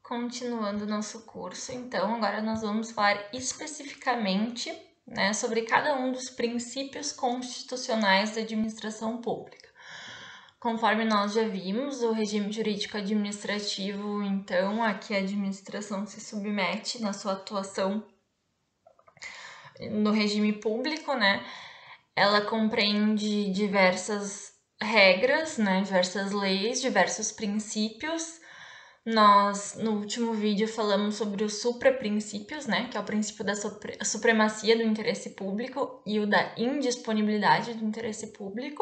Continuando nosso curso, então, agora nós vamos falar especificamente, né, sobre cada um dos princípios constitucionais da administração pública. Conforme nós já vimos, o regime jurídico administrativo, então, a que a administração se submete na sua atuação no regime público, né, ela compreende diversas regras, né, diversas leis, diversos princípios. Nós, no último vídeo, falamos sobre os supraprincípios, né, que é o princípio da supremacia do interesse público e o da indisponibilidade do interesse público.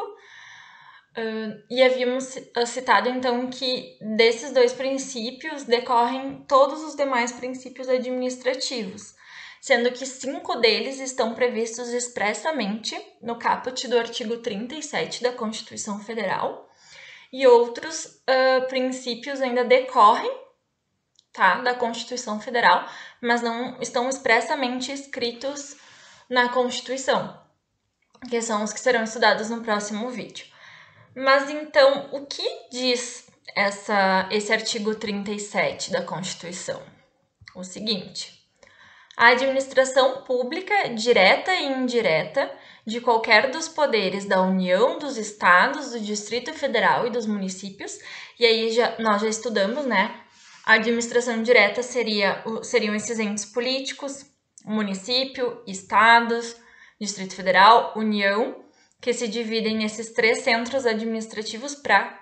E havíamos citado, então, que desses dois princípios decorrem todos os demais princípios administrativos, sendo que 5 deles estão previstos expressamente no caput do artigo 37 da Constituição Federal, e outros princípios ainda decorrem, tá, da Constituição Federal, mas não estão expressamente escritos na Constituição, que são os que serão estudados no próximo vídeo. Mas então, o que diz esse artigo 37 da Constituição? O seguinte: a administração pública, direta e indireta, de qualquer dos poderes da União, dos Estados, do Distrito Federal e dos municípios, e aí nós já estudamos, né? A administração direta seriam esses entes políticos, município, Estados, Distrito Federal, União, que se dividem nesses 3 centros administrativos para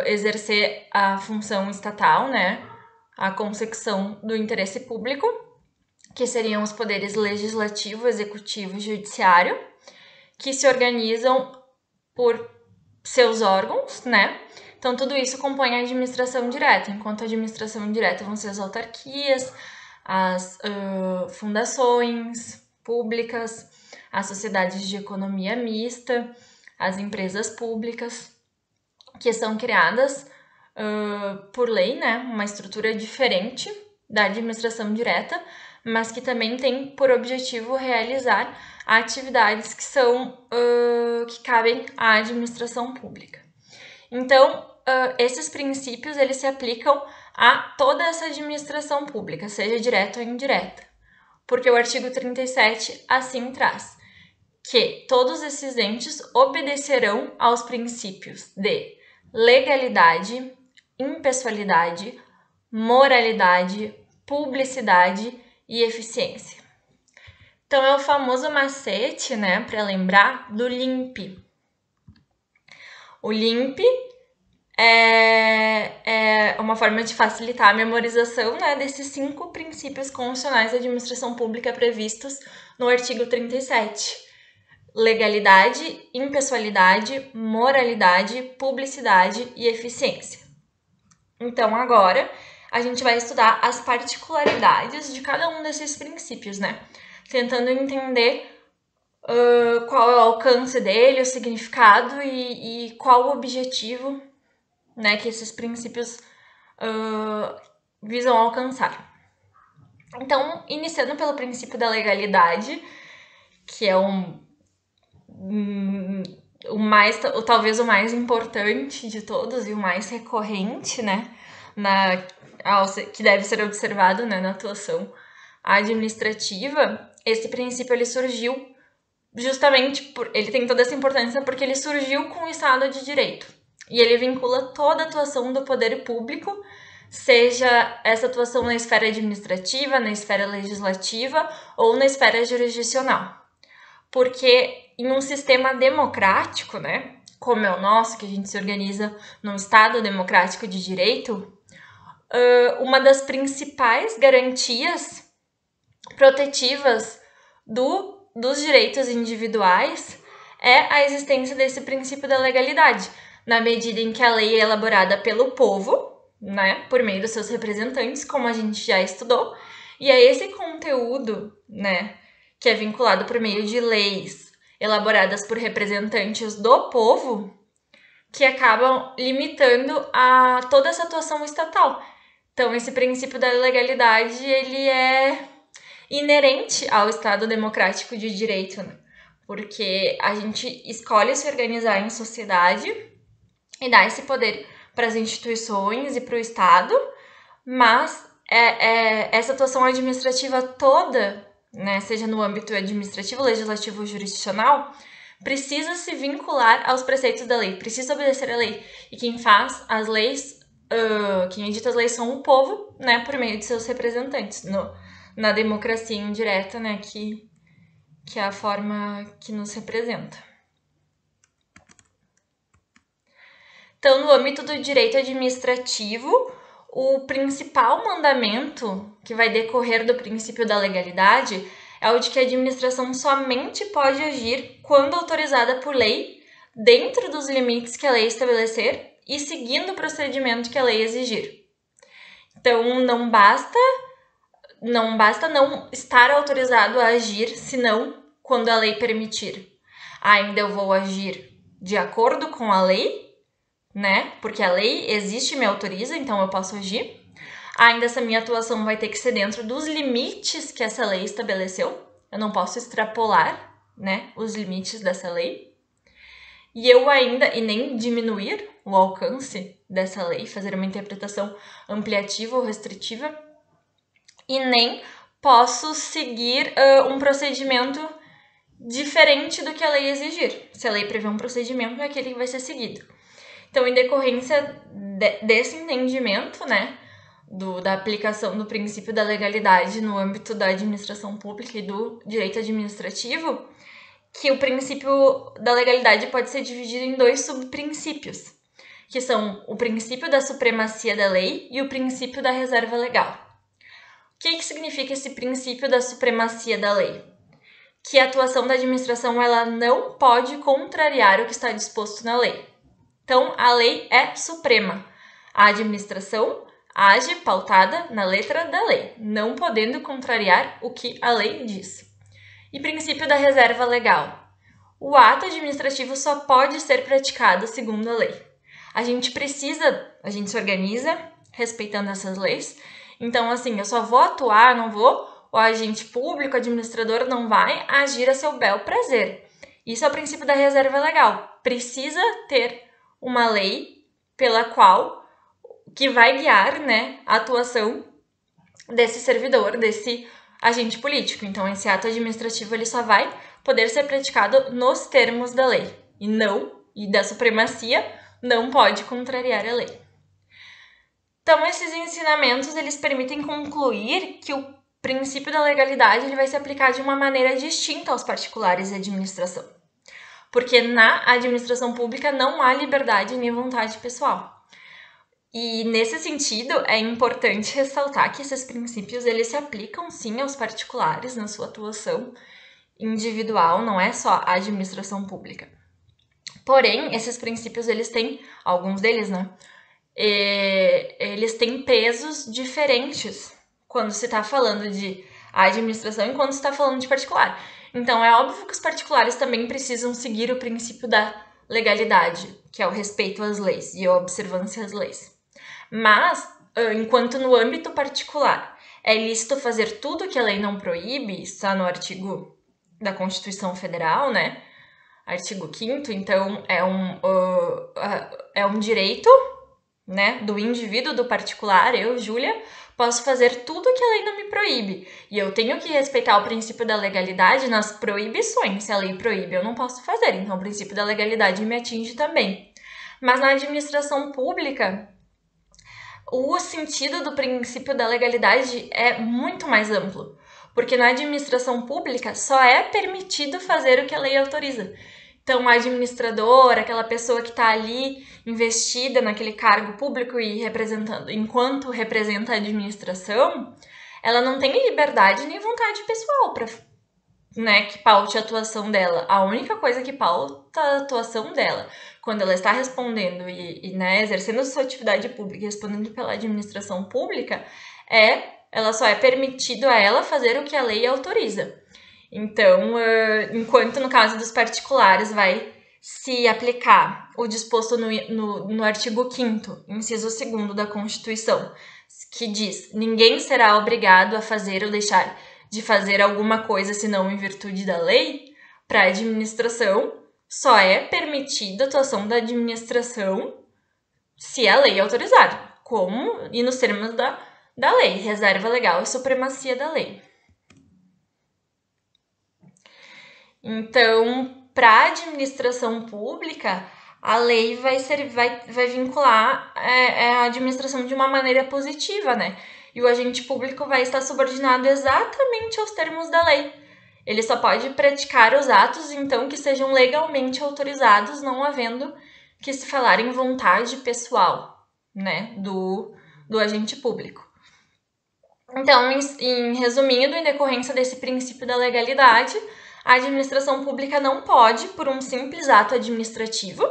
exercer a função estatal, né? A consecução do interesse público, que seriam os poderes legislativo, executivo e judiciário, que se organizam por seus órgãos, né? Então, tudo isso compõe a administração direta. Enquanto a administração direta vão ser as autarquias, as fundações públicas, as sociedades de economia mista, as empresas públicas, que são criadas por lei, né? Uma estrutura diferente da administração direta, mas que também tem por objetivo realizar atividades que cabem à administração pública. Então, esses princípios eles se aplicam a toda essa administração pública, seja direta ou indireta, porque o artigo 37 assim traz que todos esses entes obedecerão aos princípios de legalidade, impessoalidade, moralidade, publicidade e eficiência. Então, é o famoso macete, né, para lembrar do LIMP. O LIMP é uma forma de facilitar a memorização, né, desses 5 princípios constitucionais da administração pública previstos no artigo 37. Legalidade, impessoalidade, moralidade, publicidade e eficiência. Então, agora, a gente vai estudar as particularidades de cada um desses princípios, né? Tentando entender qual é o alcance dele, o significado e qual o objetivo, né, que esses princípios visam alcançar. Então, iniciando pelo princípio da legalidade, que é talvez o mais importante de todos e o mais recorrente, né, que deve ser observado, né, na atuação administrativa. Esse princípio ele surgiu justamente ele tem toda essa importância porque ele surgiu com o Estado de Direito e ele vincula toda a atuação do poder público, seja essa atuação na esfera administrativa, na esfera legislativa ou na esfera jurisdicional. Porque em um sistema democrático, né, como é o nosso, que a gente se organiza num Estado democrático de direito, uma das principais garantias protetivas dos direitos individuais é a existência desse princípio da legalidade, na medida em que a lei é elaborada pelo povo, né, por meio dos seus representantes, como a gente já estudou, e é esse conteúdo, né, que é vinculado por meio de leis elaboradas por representantes do povo, que acabam limitando a toda essa atuação estatal. Então, esse princípio da legalidade, ele é inerente ao Estado democrático de direito, né? Porque a gente escolhe se organizar em sociedade e dá esse poder para as instituições e para o Estado, mas essa atuação administrativa toda, né, seja no âmbito administrativo, legislativo ou jurisdicional, precisa se vincular aos preceitos da lei, precisa obedecer à lei. E quem faz as leis, quem edita as leis são o povo, né, por meio de seus representantes, na democracia indireta, né, que é a forma que nos representa. Então, no âmbito do direito administrativo, o principal mandamento que vai decorrer do princípio da legalidade é o de que a administração somente pode agir quando autorizada por lei, dentro dos limites que a lei estabelecer e seguindo o procedimento que a lei exigir. Então, não basta não estar autorizado a agir, senão quando a lei permitir. Ainda eu vou agir de acordo com a lei, né? Porque a lei existe e me autoriza, então eu posso agir. Ainda essa minha atuação vai ter que ser dentro dos limites que essa lei estabeleceu. Eu não posso extrapolar, né, os limites dessa lei. E nem diminuir o alcance dessa lei, fazer uma interpretação ampliativa ou restritiva. E nem posso seguir um procedimento diferente do que a lei exigir. Se a lei prevê um procedimento, é aquele que vai ser seguido. Então, em decorrência desse entendimento, né, da aplicação do princípio da legalidade no âmbito da administração pública e do direito administrativo, que o princípio da legalidade pode ser dividido em 2 subprincípios, que são o princípio da supremacia da lei e o princípio da reserva legal. O que significa esse princípio da supremacia da lei? Que a atuação da administração ela não pode contrariar o que está disposto na lei. Então, a lei é suprema. A administração age pautada na letra da lei, não podendo contrariar o que a lei diz. E princípio da reserva legal. O ato administrativo só pode ser praticado segundo a lei. A gente se organiza respeitando essas leis. Então, assim, eu só vou atuar, o agente público, o administrador não vai agir a seu bel prazer. Isso é o princípio da reserva legal. Precisa ter uma lei que vai guiar, né, a atuação desse servidor, desse agente político. Então, esse ato administrativo ele só vai poder ser praticado nos termos da lei e da supremacia não pode contrariar a lei. Então, esses ensinamentos eles permitem concluir que o princípio da legalidade ele vai se aplicar de uma maneira distinta aos particulares e administração. Porque na administração pública não há liberdade nem vontade pessoal. E nesse sentido, é importante ressaltar que esses princípios eles se aplicam sim aos particulares na sua atuação individual, não é só a administração pública. Porém, esses princípios eles têm, alguns deles, né? Eles têm pesos diferentes quando se está falando de administração e quando se está falando de particular. Então, é óbvio que os particulares também precisam seguir o princípio da legalidade, que é o respeito às leis e a observância às leis. Mas, enquanto no âmbito particular é lícito fazer tudo que a lei não proíbe, está no artigo da Constituição Federal, né? Artigo 5º, então é um direito, né, do indivíduo, do particular, eu, Júlia, posso fazer tudo que a lei não me proíbe. E eu tenho que respeitar o princípio da legalidade nas proibições. Se a lei proíbe, eu não posso fazer. Então, o princípio da legalidade me atinge também. Mas na administração pública, o sentido do princípio da legalidade é muito mais amplo. Porque na administração pública só é permitido fazer o que a lei autoriza. Então, o administrador, aquela pessoa que está ali investida naquele cargo público e enquanto representa a administração, ela não tem liberdade nem vontade pessoal para, né, que paute a atuação dela. A única coisa que pauta a atuação dela, quando ela está respondendo né, exercendo sua atividade pública e respondendo pela administração pública, ela só é permitido a ela fazer o que a lei autoriza. Então, enquanto no caso dos particulares vai se aplicar o disposto no artigo 5º, inciso 2º da Constituição, que diz: ninguém será obrigado a fazer ou deixar de fazer alguma coisa senão em virtude da lei, para a administração só é permitida a atuação da administração se a lei autorizar, como e nos termos da lei, reserva legal e supremacia da lei. Então, para a administração pública, a lei vai vincular a administração de uma maneira positiva, né? E o agente público vai estar subordinado exatamente aos termos da lei. Ele só pode praticar os atos, então, que sejam legalmente autorizados, não havendo que se falar em vontade pessoal, né, do agente público. Então, resumindo, em decorrência desse princípio da legalidade, a administração pública não pode, por um simples ato administrativo,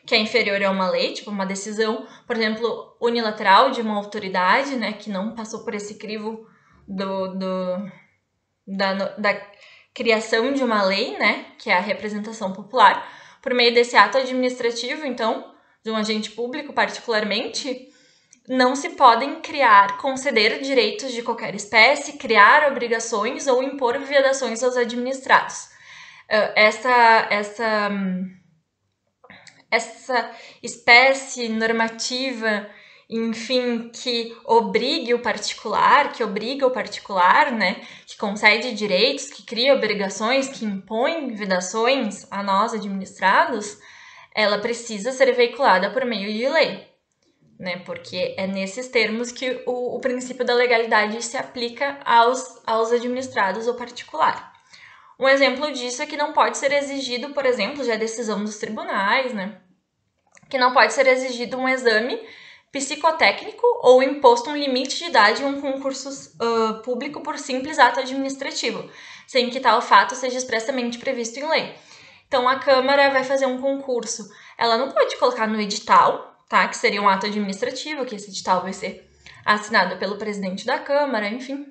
que é inferior a uma lei, tipo uma decisão, por exemplo, unilateral de uma autoridade, né, que não passou por esse crivo da criação de uma lei, né, que é a representação popular, por meio desse ato administrativo, então, de um agente público particularmente, não se podem conceder direitos de qualquer espécie, criar obrigações ou impor vedações aos administrados. Essa espécie normativa, enfim, que obriga o particular, né, que concede direitos, que cria obrigações, que impõe vedações a nós administrados, ela precisa ser veiculada por meio de lei, né, porque é nesses termos que o princípio da legalidade se aplica aos administrados ou particular. Um exemplo disso é que não pode ser exigido, por exemplo, já é decisão dos tribunais, né, que não pode ser exigido um exame psicotécnico ou imposto um limite de idade em um concurso público por simples ato administrativo, sem que tal fato seja expressamente previsto em lei. Então, a Câmara vai fazer um concurso, ela não pode colocar no edital, tá? Que seria um ato administrativo, que esse edital vai ser assinado pelo presidente da Câmara, enfim,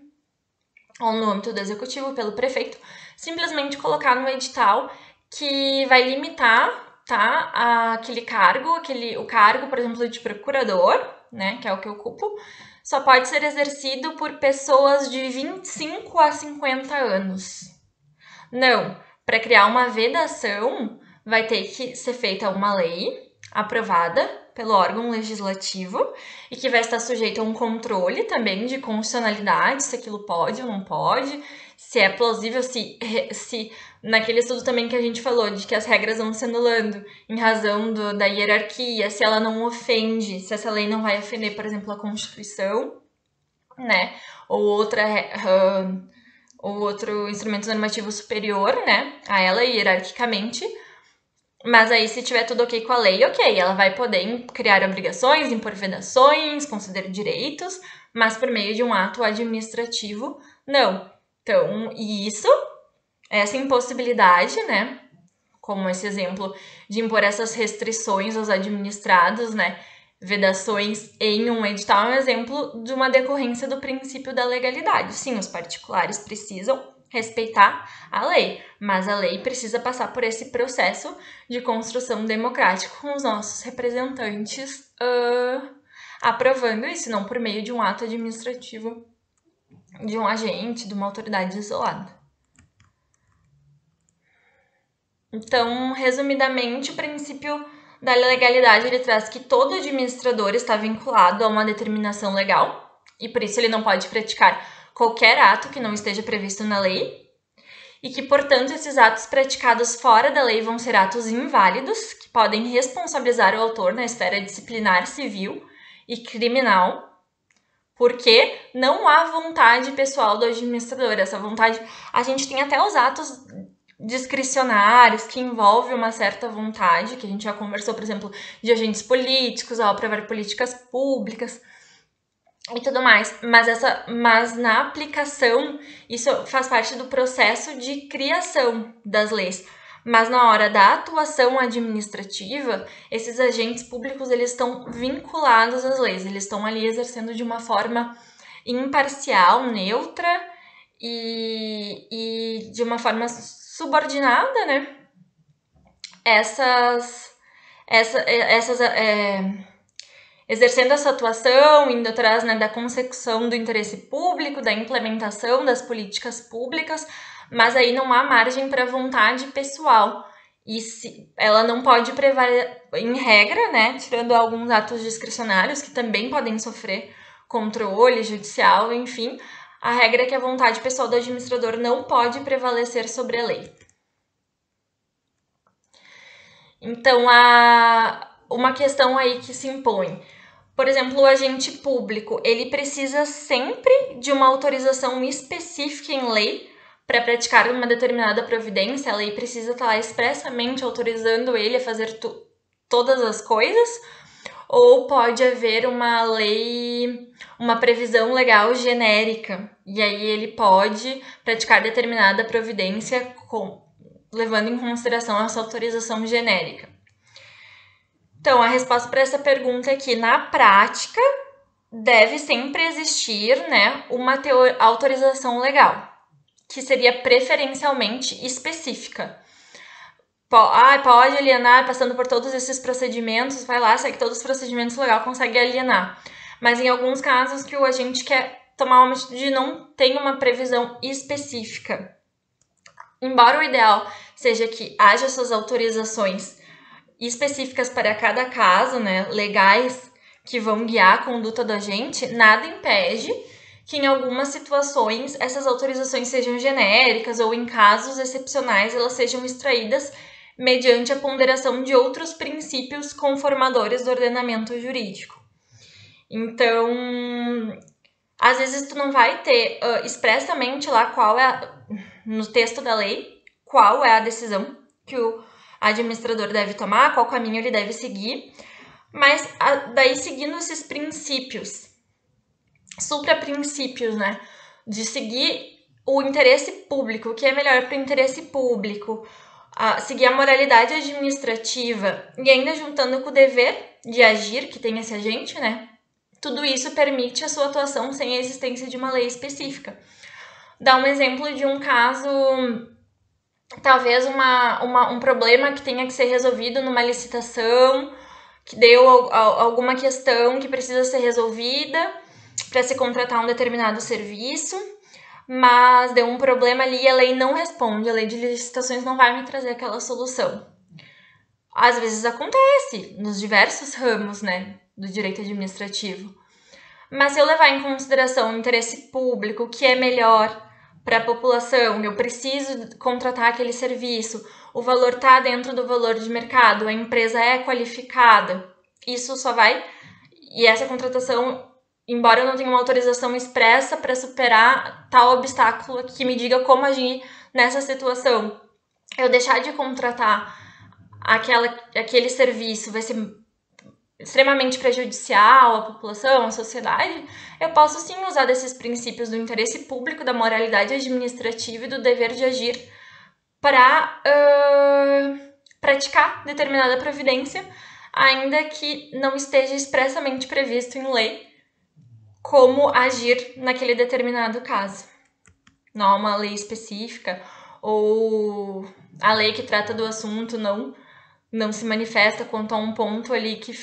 ou no âmbito do executivo, pelo prefeito, simplesmente colocar no edital que vai limitar, tá, aquele cargo, o cargo, por exemplo, de procurador, né, que é o que eu ocupo, só pode ser exercido por pessoas de 25 a 50 anos. Não, para criar uma vedação, vai ter que ser feita uma lei aprovada pelo órgão legislativo e que vai estar sujeito a um controle também de constitucionalidade, se aquilo pode ou não pode, se é plausível, se naquele estudo também que a gente falou, de que as regras vão se anulando em razão da hierarquia, se ela não ofende, se essa lei não vai ofender, por exemplo, a Constituição, né, ou outro instrumento normativo superior, né, a ela hierarquicamente. Mas aí, se tiver tudo ok com a lei, ok, ela vai poder criar obrigações, impor vedações, conceder direitos, mas por meio de um ato administrativo, não. Então, essa impossibilidade, né, como esse exemplo de impor essas restrições aos administrados, né, vedações em um edital, é um exemplo de uma decorrência do princípio da legalidade. Sim, os particulares precisam respeitar a lei, mas a lei precisa passar por esse processo de construção democrática com os nossos representantes aprovando isso, não por meio de um ato administrativo de um agente, de uma autoridade isolada. Então, resumidamente, o princípio da legalidade ele traz que todo administrador está vinculado a uma determinação legal e por isso ele não pode praticar qualquer ato que não esteja previsto na lei e que, portanto, esses atos praticados fora da lei vão ser atos inválidos que podem responsabilizar o autor na esfera disciplinar civil e criminal, porque não há vontade pessoal do administrador. Essa vontade, a gente tem até os atos discricionários que envolvem uma certa vontade, que a gente já conversou, por exemplo, de agentes políticos ao aprovar políticas públicas e tudo mais, mas na aplicação isso faz parte do processo de criação das leis. Mas na hora da atuação administrativa, esses agentes públicos eles estão vinculados às leis, eles estão ali exercendo de uma forma imparcial, neutra e de uma forma subordinada, né? Exercendo essa atuação, indo atrás, né, da consecução do interesse público, da implementação das políticas públicas, mas aí não há margem para vontade pessoal. E ela não pode prevalecer, em regra, né, tirando alguns atos discricionários que também podem sofrer controle judicial, enfim, a regra é que a vontade pessoal do administrador não pode prevalecer sobre a lei. Então, uma questão aí que se impõe. Por exemplo, o agente público, ele precisa sempre de uma autorização específica em lei para praticar uma determinada providência. A lei precisa estar lá expressamente autorizando ele a fazer todas as coisas, ou pode haver uma lei, uma previsão legal genérica, e aí ele pode praticar determinada providência levando em consideração essa autorização genérica. Então, a resposta para essa pergunta é que, na prática, deve sempre existir, né, uma autorização legal, que seria preferencialmente específica. Pode alienar passando por todos esses procedimentos, vai lá, segue todos os procedimentos legal, consegue alienar. Mas em alguns casos que o agente quer tomar uma atitude não tem uma previsão específica. Embora o ideal seja que haja essas autorizações específicas para cada caso, né, legais, que vão guiar a conduta do agente, nada impede que em algumas situações essas autorizações sejam genéricas ou em casos excepcionais elas sejam extraídas mediante a ponderação de outros princípios conformadores do ordenamento jurídico. Então, às vezes tu não vai ter expressamente lá no texto da lei, qual é a decisão que o administrador deve tomar, qual caminho ele deve seguir, mas daí seguindo esses princípios, supraprincípios, né, de seguir o interesse público, o que é melhor para o interesse público, seguir a moralidade administrativa e ainda juntando com o dever de agir que tem esse agente, né, tudo isso permite a sua atuação sem a existência de uma lei específica. Dá um exemplo de um caso, talvez um problema que tenha que ser resolvido numa licitação, que deu alguma questão que precisa ser resolvida para se contratar um determinado serviço, mas deu um problema ali e a lei não responde, a lei de licitações não vai me trazer aquela solução. Às vezes acontece nos diversos ramos, né, do direito administrativo. Mas se eu levar em consideração o interesse público, o que é melhor para a população, eu preciso contratar aquele serviço, o valor está dentro do valor de mercado, a empresa é qualificada, isso só vai... E essa contratação, embora eu não tenha uma autorização expressa para superar tal obstáculo que me diga como agir nessa situação, eu deixar de contratar aquele serviço vai ser extremamente prejudicial à população, à sociedade, eu posso sim usar desses princípios do interesse público, da moralidade administrativa e do dever de agir para praticar determinada providência, ainda que não esteja expressamente previsto em lei como agir naquele determinado caso. Não há uma lei específica ou a lei que trata do assunto não se manifesta quanto a um ponto ali que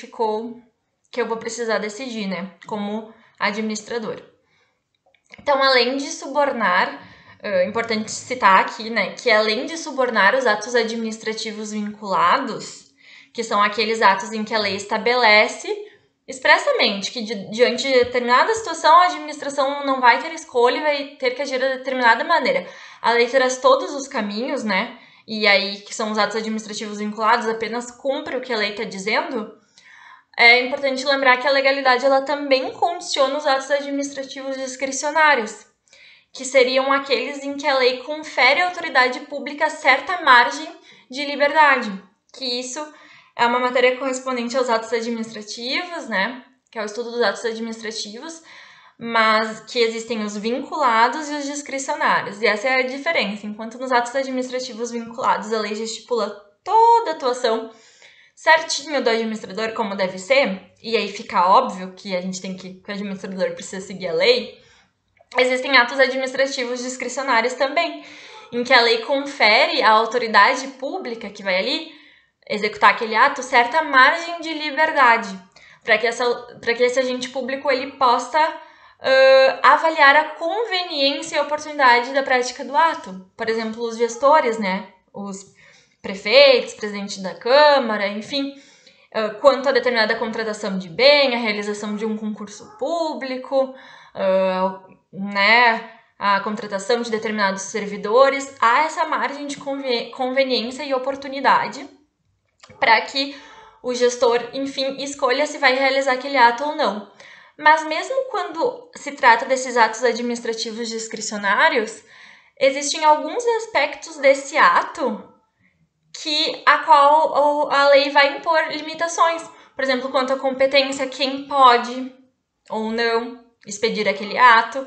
eu vou precisar decidir, né, como administrador. Então, além de subornar, é importante citar aqui, né, que além de subornar os atos administrativos vinculados, que são aqueles atos em que a lei estabelece expressamente que diante de determinada situação a administração não vai ter escolha e vai ter que agir de determinada maneira. A lei traz todos os caminhos, né, e aí que são os atos administrativos vinculados, apenas cumpre o que a lei está dizendo, é importante lembrar que a legalidade ela também condiciona os atos administrativos discricionários, que seriam aqueles em que a lei confere à autoridade pública certa margem de liberdade, que isso é uma matéria correspondente aos atos administrativos, né, que é o estudo dos atos administrativos, mas que existem os vinculados e os discricionários. E essa é a diferença. Enquanto nos atos administrativos vinculados a lei já estipula toda a atuação certinho do administrador como deve ser, e aí fica óbvio que que o administrador precisa seguir a lei, existem atos administrativos discricionários também, em que a lei confere à autoridade pública que vai ali executar aquele ato certa margem de liberdade, para que esse agente público ele possa avaliar a conveniência e a oportunidade da prática do ato. Por exemplo, os gestores, né? Os prefeitos, presidente da Câmara, enfim, quanto a determinada contratação de bem, a realização de um concurso público, né, a contratação de determinados servidores, há essa margem de conveniência e oportunidade para que o gestor, enfim, escolha se vai realizar aquele ato ou não. Mas mesmo quando se trata desses atos administrativos discricionários, existem alguns aspectos desse ato a qual a lei vai impor limitações. Por exemplo, quanto à competência, quem pode ou não expedir aquele ato,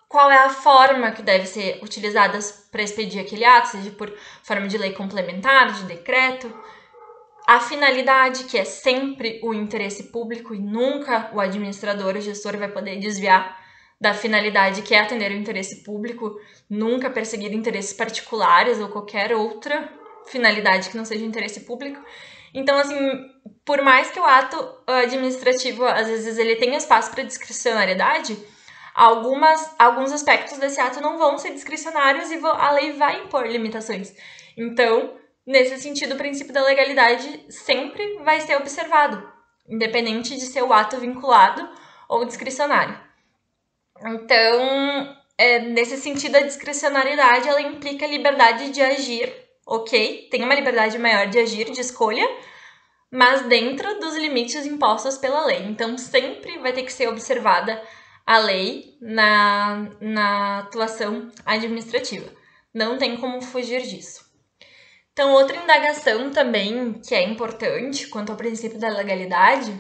qual é a forma que deve ser utilizada para expedir aquele ato, seja por forma de lei complementar, de decreto, a finalidade, que é sempre o interesse público e nunca o administrador, o gestor vai poder desviar da finalidade, que é atender o interesse público, nunca perseguir interesses particulares ou qualquer outra finalidade que não seja interesse público. Então, assim, por mais que o ato administrativo, às vezes, ele tenha espaço para discricionariedade, alguns aspectos desse ato não vão ser discricionários e a lei vai impor limitações. Então, nesse sentido, o princípio da legalidade sempre vai ser observado, independente de ser o ato vinculado ou discricionário. Então, nesse sentido, a discricionariedade, ela implica a liberdade de agir, ok? Tem uma liberdade maior de agir, de escolha, mas dentro dos limites impostos pela lei. Então, sempre vai ter que ser observada a lei na atuação administrativa. Não tem como fugir disso. Então, outra indagação também que é importante quanto ao princípio da legalidade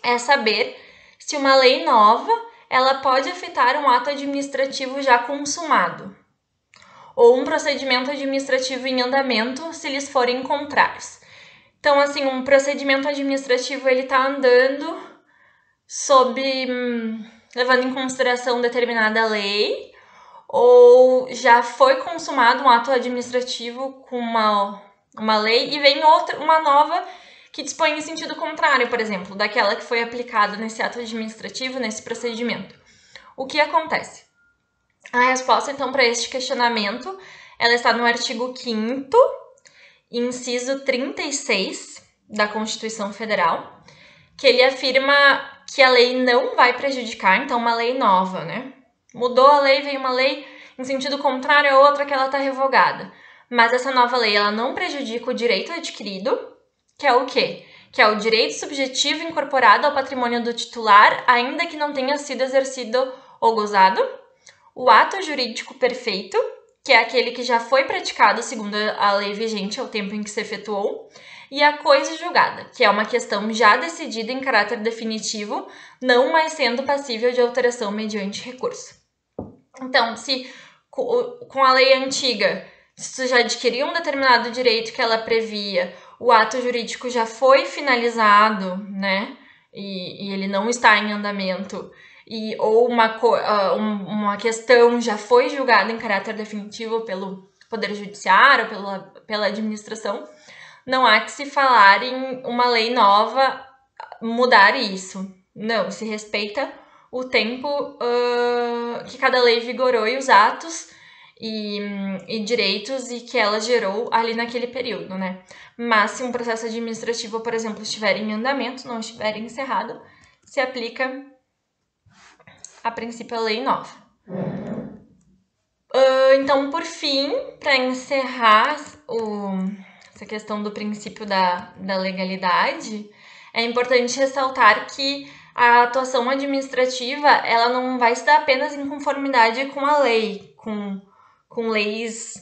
é saber se uma lei nova ela pode afetar um ato administrativo já consumado ou um procedimento administrativo em andamento se eles forem contrários. Então, assim, um procedimento administrativo ele está andando levando em consideração determinada lei, ou já foi consumado um ato administrativo com uma lei e vem uma nova que dispõe em sentido contrário, por exemplo, daquela que foi aplicada nesse ato administrativo, nesse procedimento. O que acontece? A resposta, então, para este questionamento, ela está no artigo 5º, inciso 36 da Constituição Federal, que ele afirma que a lei não vai prejudicar, então uma lei nova, né? Mudou a lei, veio uma lei em sentido contrário a outra que ela está revogada. Mas essa nova lei, ela não prejudica o direito adquirido, que é o quê? Que é o direito subjetivo incorporado ao patrimônio do titular, ainda que não tenha sido exercido ou gozado. O ato jurídico perfeito, que é aquele que já foi praticado segundo a lei vigente ao tempo em que se efetuou. E a coisa julgada, que é uma questão já decidida em caráter definitivo, não mais sendo passível de alteração mediante recurso. Então, se com a lei antiga, se tu já adquiriu um determinado direito que ela previa, o ato jurídico já foi finalizado, né? E ele não está em andamento, ou uma questão já foi julgada em caráter definitivo pelo Poder Judiciário, pela administração, não há que se falar em uma lei nova mudar isso. Não, se respeita o tempo que cada lei vigorou e os atos e direitos e que ela gerou ali naquele período, né? Mas se um processo administrativo, por exemplo, estiver em andamento, não estiver encerrado, se aplica a princípio a lei nova. Então, por fim, para encerrar essa questão do princípio da legalidade, é importante ressaltar que a atuação administrativa ela não vai se dar apenas em conformidade com a lei, com leis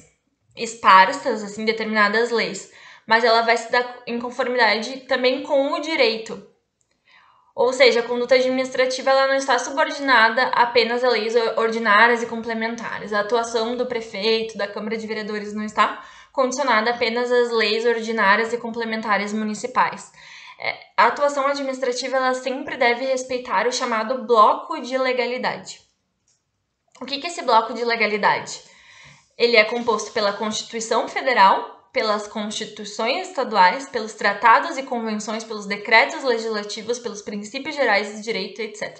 esparsas, assim, determinadas leis, mas ela vai se dar em conformidade também com o direito. Ou seja, a conduta administrativa ela não está subordinada apenas a leis ordinárias e complementares. A atuação do prefeito, da Câmara de Vereadores não está condicionada apenas às leis ordinárias e complementares municipais. A atuação administrativa ela sempre deve respeitar o chamado bloco de legalidade. O que é esse bloco de legalidade? Ele é composto pela Constituição Federal, pelas constituições estaduais, pelos tratados e convenções, pelos decretos legislativos, pelos princípios gerais de direito, etc.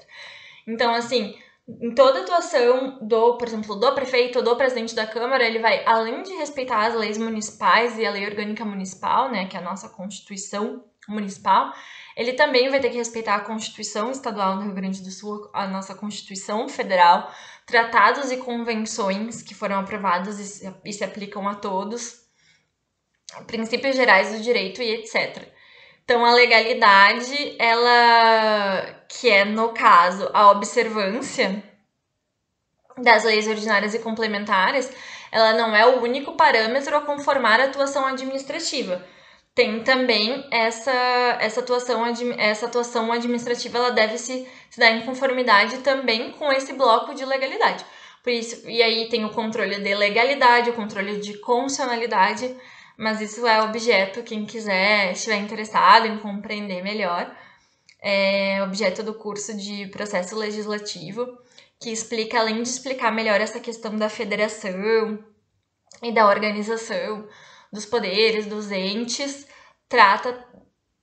Então, assim, em toda atuação por exemplo, do prefeito ou do presidente da Câmara, ele vai, além de respeitar as leis municipais e a lei orgânica municipal, né, que é a nossa Constituição municipal, ele também vai ter que respeitar a Constituição Estadual do Rio Grande do Sul, a nossa Constituição Federal, tratados e convenções que foram aprovados e se aplicam a todos, princípios gerais do direito e etc. Então, a legalidade, ela, que é, no caso, a observância das leis ordinárias e complementares, ela não é o único parâmetro a conformar a atuação administrativa. Tem também essa atuação administrativa, ela deve se dar em conformidade também com esse bloco de legalidade. Por isso, e aí tem o controle de legalidade, o controle de constitucionalidade, mas isso é objeto, quem quiser, estiver interessado em compreender melhor, é objeto do curso de processo legislativo, que explica, além de explicar melhor essa questão da federação e da organização dos poderes, dos entes, trata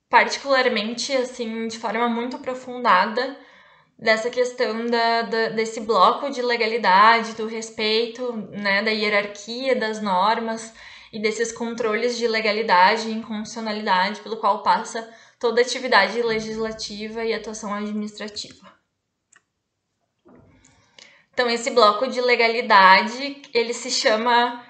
particularmente, assim, de forma muito aprofundada dessa questão desse bloco de legalidade, do respeito, né, da hierarquia das normas e desses controles de legalidade e inconstitucionalidade pelo qual passa toda a atividade legislativa e atuação administrativa. Então, esse bloco de legalidade, ele se chama,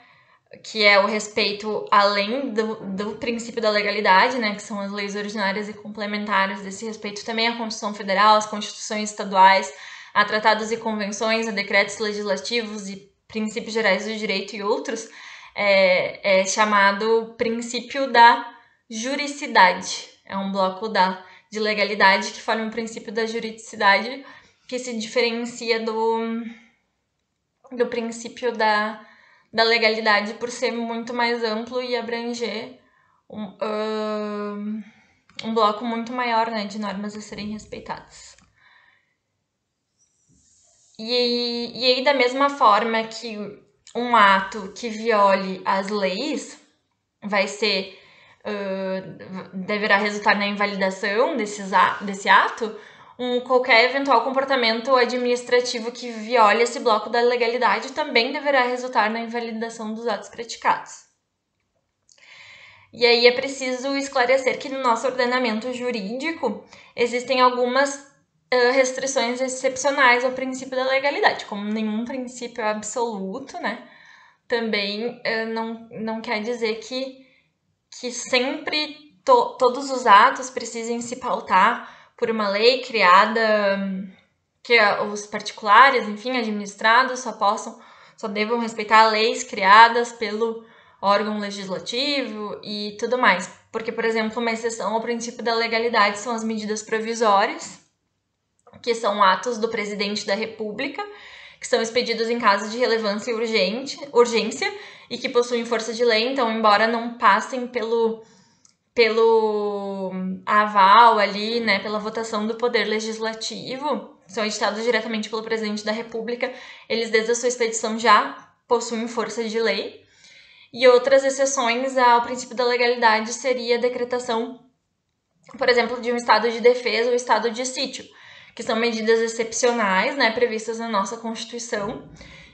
que é o respeito além do princípio da legalidade, né, que são as leis ordinárias e complementares desse respeito, também a Constituição Federal, as constituições estaduais, a tratados e convenções, a decretos legislativos e princípios gerais do direito e outros, é chamado princípio da juridicidade. É um bloco de legalidade que forma o princípio da juridicidade, que se diferencia do princípio da legalidade por ser muito mais amplo e abranger um bloco muito maior, né, de normas a serem respeitadas. E aí, da mesma forma que um ato que viole as leis deverá resultar na invalidação desse ato, qualquer eventual comportamento administrativo que viole esse bloco da legalidade também deverá resultar na invalidação dos atos praticados. E aí é preciso esclarecer que no nosso ordenamento jurídico existem algumas restrições excepcionais ao princípio da legalidade. Como nenhum princípio é absoluto, né? Também não quer dizer que sempre todos os atos precisem se pautar por uma lei criada, que os particulares, enfim, administrados só devam respeitar leis criadas pelo órgão legislativo e tudo mais. Porque, por exemplo, uma exceção ao princípio da legalidade são as medidas provisórias, que são atos do presidente da República, que são expedidos em caso de relevância e urgência e que possuem força de lei. Então, embora não passem pelo aval ali, né, pela votação do Poder Legislativo, são editados diretamente pelo Presidente da República, eles desde a sua expedição já possuem força de lei. E outras exceções ao princípio da legalidade seria a decretação, por exemplo, de um estado de defesa ou estado de sítio, que são medidas excepcionais, né, previstas na nossa Constituição,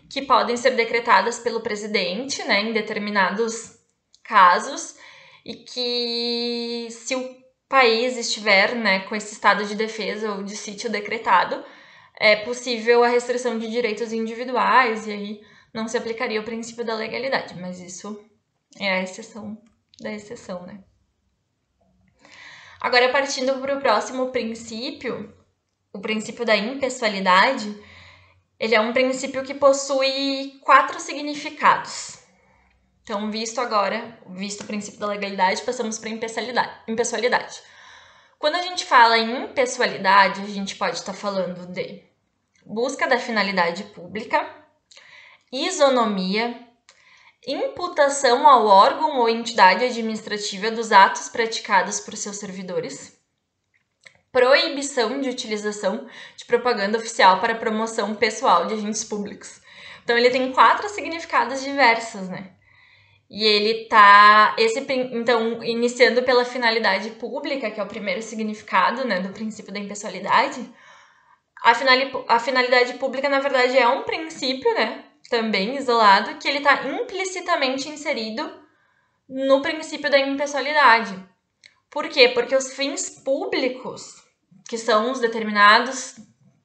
que podem ser decretadas pelo presidente, né, em determinados casos, e que, se o país estiver, né, com esse estado de defesa ou de sítio decretado, é possível a restrição de direitos individuais, e aí não se aplicaria o princípio da legalidade, mas isso é a exceção da exceção, né? Agora, partindo para o próximo princípio, o princípio da impessoalidade, ele é um princípio que possui 4 significados. Então, visto o princípio da legalidade, passamos para a impessoalidade. Quando a gente fala em impessoalidade, a gente pode estar falando de busca da finalidade pública, isonomia, imputação ao órgão ou entidade administrativa dos atos praticados por seus servidores, proibição de utilização de propaganda oficial para promoção pessoal de agentes públicos. Então, ele tem 4 significados diversos, né? E ele então, iniciando pela finalidade pública, que é o primeiro significado, né, do princípio da impessoalidade. A finalidade pública, na verdade, é um princípio, né, também isolado, que ele está implicitamente inserido no princípio da impessoalidade. Por quê? Porque os fins públicos, que são os determinados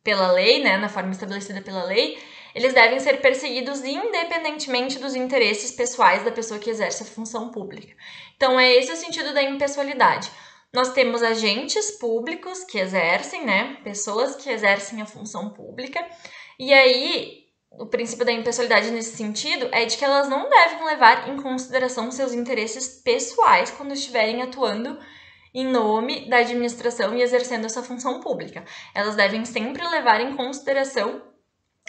pela lei, né, na forma estabelecida pela lei, eles devem ser perseguidos independentemente dos interesses pessoais da pessoa que exerce a função pública. Então, é esse o sentido da impessoalidade. Nós temos agentes públicos que exercem, né, pessoas que exercem a função pública, e aí o princípio da impessoalidade nesse sentido é de que elas não devem levar em consideração seus interesses pessoais quando estiverem atuando em nome da administração e exercendo essa função pública. Elas devem sempre levar em consideração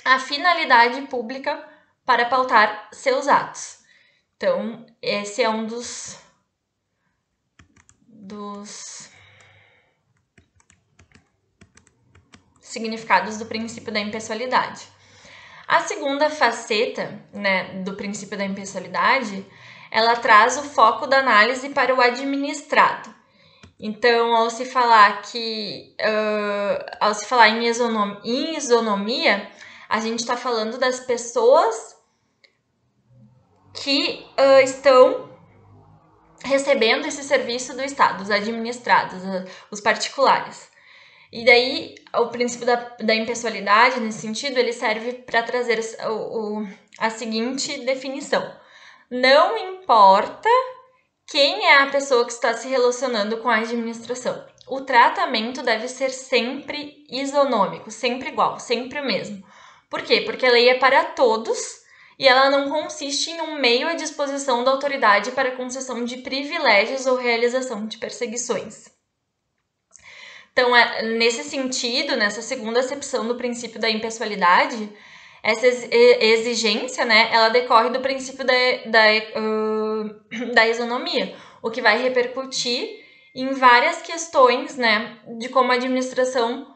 a finalidade pública para pautar seus atos. Então, esse é um dos significados do princípio da impessoalidade. A segunda faceta, né, do princípio da impessoalidade, ela traz o foco da análise para o administrado. Então, ao se falar em isonomia, a gente está falando das pessoas que estão recebendo esse serviço do Estado, os administrados, os particulares. E daí, o princípio da impessoalidade, nesse sentido, ele serve para trazer a seguinte definição. Não importa quem é a pessoa que está se relacionando com a administração. O tratamento deve ser sempre isonômico, sempre igual, sempre o mesmo. Por quê? Porque a lei é para todos e ela não consiste em um meio à disposição da autoridade para concessão de privilégios ou realização de perseguições. Então, nesse sentido, nessa segunda acepção do princípio da impessoalidade, essa exigência, né, ela decorre do princípio da isonomia, o que vai repercutir em várias questões, né, de como a administração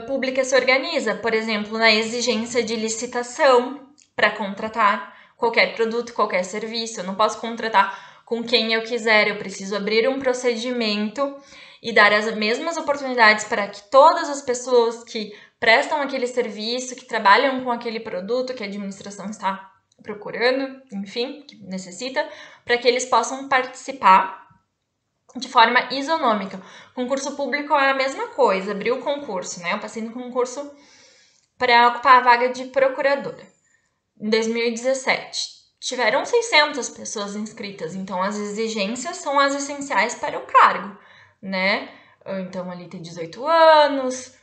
pública se organiza. Por exemplo, na exigência de licitação para contratar qualquer produto, qualquer serviço. Eu não posso contratar com quem eu quiser, eu preciso abrir um procedimento e dar as mesmas oportunidades para que todas as pessoas que prestam aquele serviço, que trabalham com aquele produto que a administração está procurando, enfim, que necessita, para que eles possam participar de forma isonômica. Concurso público é a mesma coisa, abri o concurso, né? Eu passei no concurso para ocupar a vaga de procuradora. Em 2017, tiveram 600 pessoas inscritas, então as exigências são as essenciais para o cargo, né? Então, ali ter 18 anos,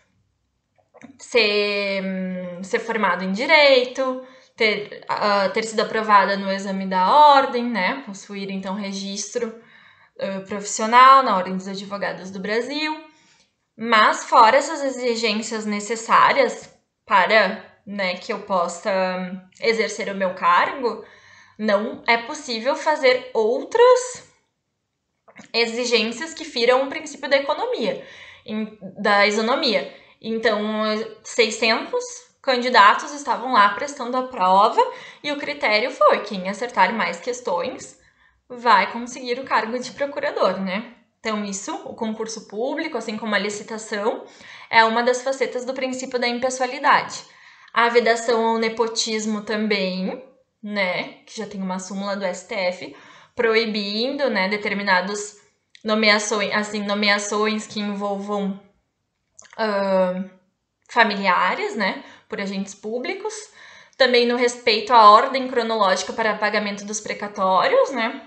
ser formado em direito, ter sido aprovada no exame da ordem, né? Possuir, então, registro profissional na Ordem dos Advogados do Brasil. Mas, fora essas exigências necessárias para, né, que eu possa exercer o meu cargo, não é possível fazer outras exigências que firam o princípio da da isonomia. Então, 600 candidatos estavam lá prestando a prova e o critério foi quem acertar mais questões vai conseguir o cargo de procurador, né? Então, isso, o concurso público, assim como a licitação, é uma das facetas do princípio da impessoalidade. A vedação ao nepotismo também, né? Que já tem uma súmula do STF, proibindo, né, determinadas nomeações que envolvam familiares, né, por agentes públicos. Também no respeito à ordem cronológica para pagamento dos precatórios, né,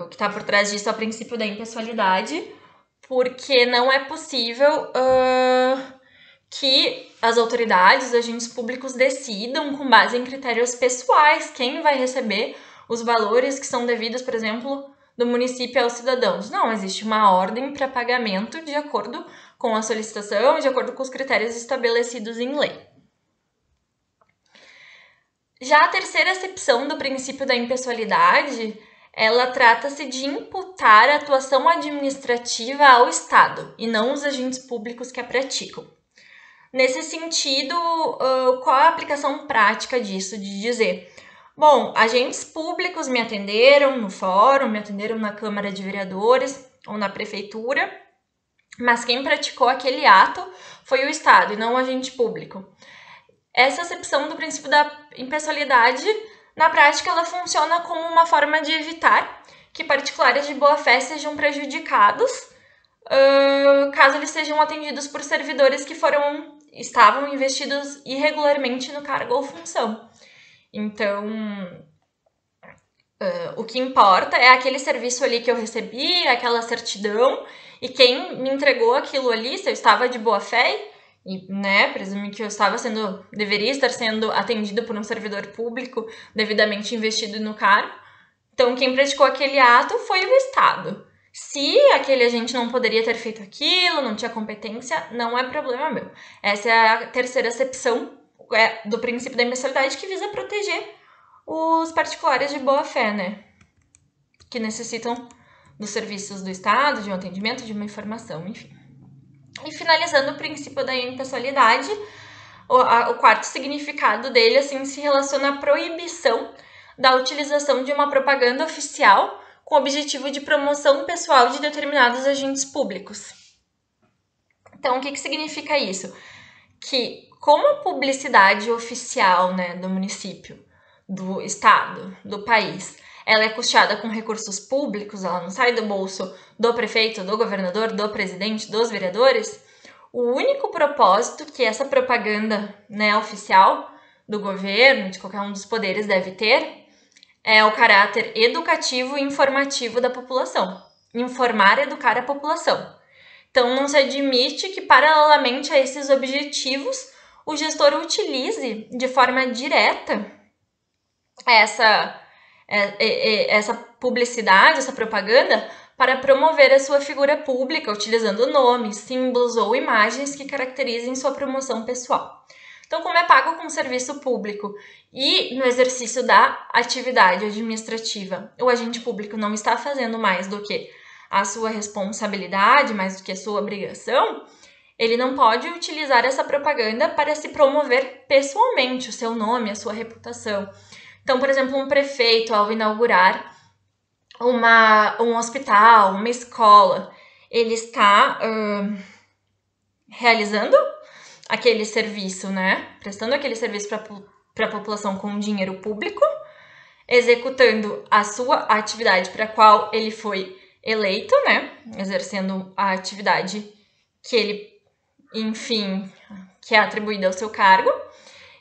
o que está por trás disso é o princípio da impessoalidade, porque não é possível que as autoridades, os agentes públicos decidam com base em critérios pessoais quem vai receber os valores que são devidos, por exemplo, do município aos cidadãos. Não, existe uma ordem para pagamento de acordo com a solicitação e de acordo com os critérios estabelecidos em lei. Já a terceira acepção do princípio da impessoalidade, ela trata-se de imputar a atuação administrativa ao Estado e não os agentes públicos que a praticam. Nesse sentido, qual a aplicação prática disso? De dizer, bom, agentes públicos me atenderam no fórum, me atenderam na Câmara de Vereadores ou na Prefeitura, mas quem praticou aquele ato foi o Estado e não o agente público. Essa acepção do princípio da impessoalidade, na prática, ela funciona como uma forma de evitar que particulares de boa-fé sejam prejudicados caso eles sejam atendidos por servidores que estavam investidos irregularmente no cargo ou função. Então, o que importa é aquele serviço ali que eu recebi, aquela certidão, e quem me entregou aquilo ali, se eu estava de boa fé, e, presume que eu deveria estar sendo atendido por um servidor público devidamente investido no cargo. Então, quem praticou aquele ato foi o Estado. Se aquele agente não poderia ter feito aquilo, não tinha competência, não é problema meu. Essa é a terceira acepção do princípio da impessoalidade, que visa proteger os particulares de boa-fé, né? Que necessitam dos serviços do Estado, de um atendimento, de uma informação, enfim. E finalizando o princípio da impessoalidade, o quarto significado dele, assim, se relaciona à proibição da utilização de uma propaganda oficial com o objetivo de promoção pessoal de determinados agentes públicos. Então, o que significa isso? Que, como a publicidade oficial, né, do município, do estado, do país, ela é custeada com recursos públicos, ela não sai do bolso do prefeito, do governador, do presidente, dos vereadores, o único propósito que essa propaganda, né, oficial do governo, de qualquer um dos poderes, deve ter é o caráter educativo e informativo da população. Informar e educar a população. Então, não se admite que, paralelamente a esses objetivos, o gestor utilize de forma direta essa publicidade, essa propaganda, para promover a sua figura pública, utilizando nomes, símbolos ou imagens que caracterizem sua promoção pessoal. Então, como é pago com serviço público e no exercício da atividade administrativa, o agente público não está fazendo mais do que a sua responsabilidade, mais do que a sua obrigação, ele não pode utilizar essa propaganda para se promover pessoalmente, o seu nome, a sua reputação. Então, por exemplo, um prefeito, ao inaugurar um hospital, uma escola, ele está realizando aquele serviço, né? Prestando aquele serviço para a população com dinheiro público, executando a sua atividade para a qual ele foi eleito, né? Exercendo a atividade que ele, enfim, que é atribuída ao seu cargo.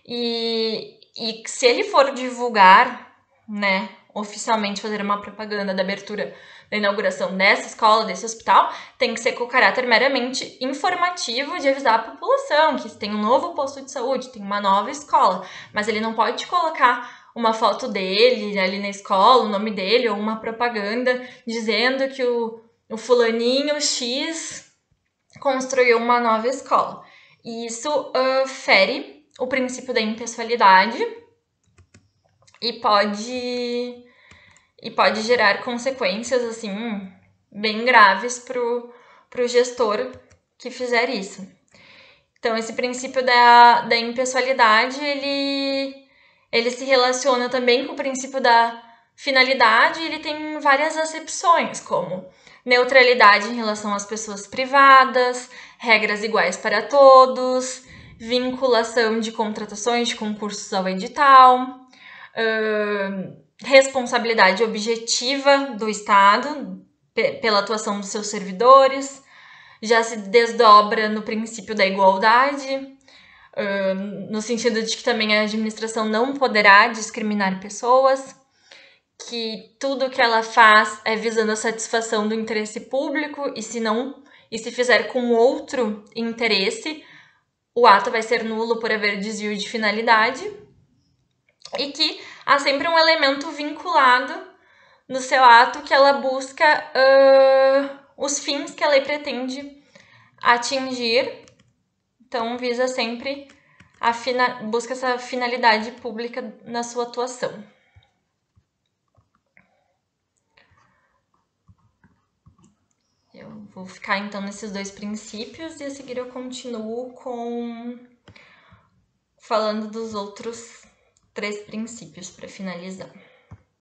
E se ele for divulgar, né, oficialmente fazer uma propaganda da abertura, da inauguração dessa escola, desse hospital, tem que ser com caráter meramente informativo de avisar a população que tem um novo posto de saúde, tem uma nova escola, mas ele não pode colocar uma foto dele ali na escola, o nome dele, ou uma propaganda dizendo que o fulaninho X construiu uma nova escola. E isso fere o princípio da impessoalidade e pode gerar consequências, assim, bem graves pro gestor que fizer isso. Então, esse princípio da impessoalidade, ele se relaciona também com o princípio da finalidade, e ele tem várias acepções, como neutralidade em relação às pessoas privadas, regras iguais para todos, vinculação de contratações de concursos ao edital, responsabilidade objetiva do Estado pela atuação dos seus servidores, já se desdobra no princípio da igualdade, no sentido de que também a administração não poderá discriminar pessoas, que tudo que ela faz é visando a satisfação do interesse público, e se fizer com outro interesse, o ato vai ser nulo por haver desvio de finalidade, e que há sempre um elemento vinculado no seu ato que ela busca os fins que a lei pretende atingir. Então, visa sempre busca essa finalidade pública na sua atuação. Eu vou ficar, então, nesses dois princípios, e a seguir eu continuo falando dos outros 3 princípios para finalizar.